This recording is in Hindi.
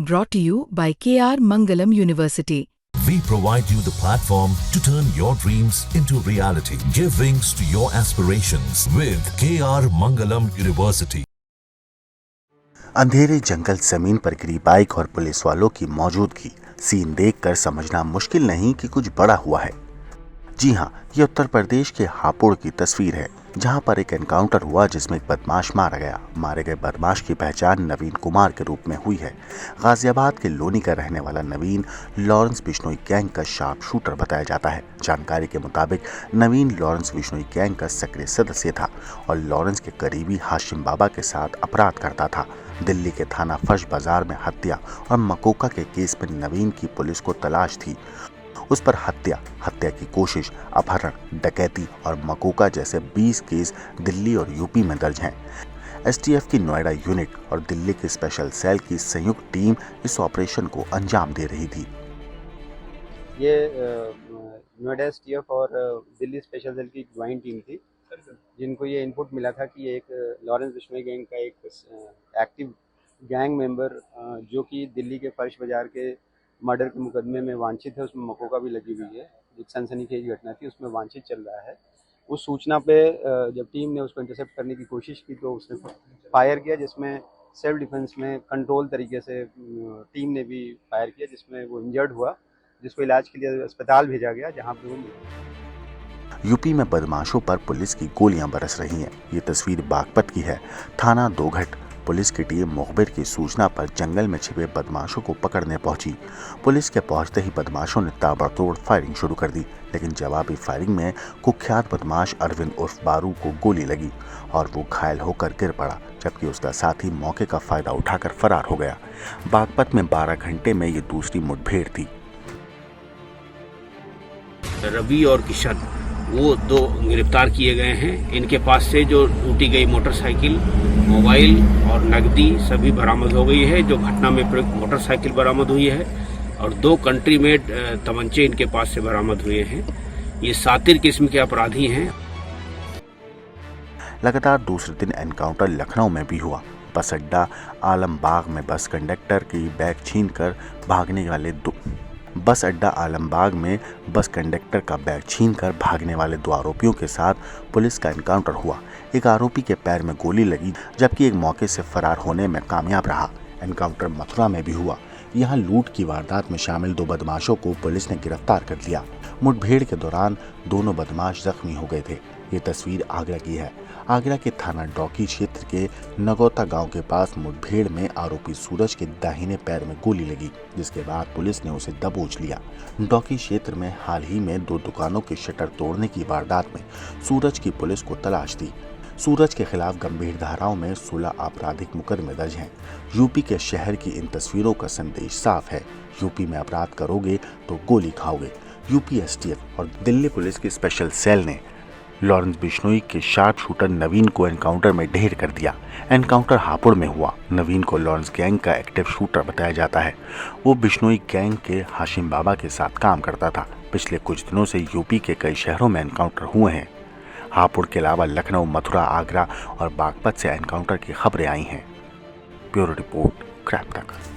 brought to you by KR Mangalam University. We provide you the platform to turn your dreams into reality. Give wings to your aspirations with KR Mangalam University. अंधेरे जंगल जमीन पर गिरी बाइक और पुलिस वालों की मौजूदगी सीन देखकर समझना मुश्किल नहीं कि कुछ बड़ा हुआ है। जी हाँ, ये उत्तर प्रदेश के हापुड़ की तस्वीर है, जहां पर एक एनकाउंटर हुआ जिसमें एक बदमाश मारा गया। मारे गए बदमाश की पहचान नवीन कुमार के रूप में हुई है। गाजियाबाद के लोनी का रहने वाला नवीन लॉरेंस बिश्नोई गैंग का शार्प शूटर बताया जाता है। जानकारी के मुताबिक नवीन लॉरेंस बिश्नोई गैंग का सक्रिय सदस्य था और लॉरेंस के करीबी हाशिम बाबा के साथ अपराध करता था। दिल्ली के थाना फर्श बाजार में हत्या और मकोका के केस में नवीन की पुलिस को तलाश थी। उस पर हत्या की कोशिश, अपहरण, डकैती और मकोका जैसे 20 केस दिल्ली और यूपी में दर्ज हैं। एसटीएफ की नोएडा यूनिट और दिल्ली की स्पेशल सेल की संयुक्त टीम इस ऑपरेशन को अंजाम दे रही थी। ये नोएडा एसटीएफ और दिल्ली स्पेशल सेल की ज्वाइंट टीम थी, जिनको ये इनपुट मिला था कि एक लॉरेंस बिश्नोई गैंग का एक एक्टिव गैंग मेंबर जो कि दिल्ली के फर्श बाजार के मर्डर के मुकदमे में वांछित है, उसमें मकोका भी लगी हुई है। एक सनसनीखेज घटना थी, उसमें वांछित चल रहा है। उस सूचना पे जब टीम ने उसको इंटरसेप्ट करने की कोशिश की तो उसने फायर किया, जिसमें सेल्फ डिफेंस में कंट्रोल तरीके से टीम ने भी फायर किया, जिसमें वो इंजर्ड हुआ, जिसको इलाज के लिए अस्पताल भेजा गया, जहाँ पे वो यूपी में बदमाशों पर पुलिस की गोलियां बरस रही हैं। ये तस्वीर बागपत की है। थाना दोघट पुलिस की टीम मुखबिर की सूचना पर जंगल में छिपे बदमाशों को पकड़ने पहुंची। पुलिस के पहुंचते ही बदमाशों ने ताबड़तोड़ फायरिंग शुरू कर दी, लेकिन जवाबी फायरिंग में कुख्यात बदमाश अरविंद उर्फ बारू को गोली लगी और वो घायल होकर गिर पड़ा, जबकि उसका साथी मौके का फायदा उठाकर फरार हो गया। बागपत में 12 घंटे में ये दूसरी मुठभेड़ थी। रवि और किशन वो 2 गिरफ्तार किए गए हैं। इनके पास से जो लूटी गई मोटरसाइकिल, मोबाइल और नकदी सभी बरामद हो गई है। जो घटना में प्रयुक्त मोटरसाइकिल बरामद हुई है और 2 कंट्री मेड तमंचे इनके पास से बरामद हुए हैं। ये सातिर किस्म के अपराधी हैं। लगातार दूसरे दिन एनकाउंटर लखनऊ में भी हुआ। बस अड्डा आलमबाग में बस कंडक्टर की बैग छीनकर भागने वाले दो आरोपियों के साथ पुलिस का एनकाउंटर हुआ। एक आरोपी के पैर में गोली लगी, जबकि एक मौके से फरार होने में कामयाब रहा। एनकाउंटर मथुरा में भी हुआ। यहां लूट की वारदात में शामिल 2 बदमाशों को पुलिस ने गिरफ्तार कर लिया। मुठभेड़ के दौरान दोनों बदमाश जख्मी हो गए थे। ये तस्वीर आगरा की है। आगरा के थाना डौकी क्षेत्र के नगौता गांव के पास मुठभेड़ में आरोपी सूरज के दाहिने पैर में गोली लगी, जिसके बाद पुलिस ने उसे दबोच लिया। डौकी क्षेत्र में हाल ही में 2 दुकानों के शटर तोड़ने की वारदात में सूरज की पुलिस को तलाश थी। सूरज के खिलाफ गंभीर धाराओं में 16 आपराधिक मुकदमे दर्ज हैं। यूपी के शहर की इन तस्वीरों का संदेश साफ है। यूपी में अपराध करोगे तो गोली खाओगे। यूपी एसटीएफ और दिल्ली पुलिस की स्पेशल सेल ने लॉरेंस बिश्नोई के शार्प शूटर नवीन को एनकाउंटर में ढेर कर दिया। एनकाउंटर हापुड़ में हुआ। नवीन को लॉरेंस गैंग का एक्टिव शूटर बताया जाता है। वो बिश्नोई गैंग के हाशिम बाबा के साथ काम करता था। पिछले कुछ दिनों से यूपी के कई शहरों में एनकाउंटर हुए हैं। हापुड़ के अलावा लखनऊ, मथुरा, आगरा और बागपत से एनकाउंटर की खबरें आई हैं। ब्यूरो रिपोर्ट, क्रैप तक।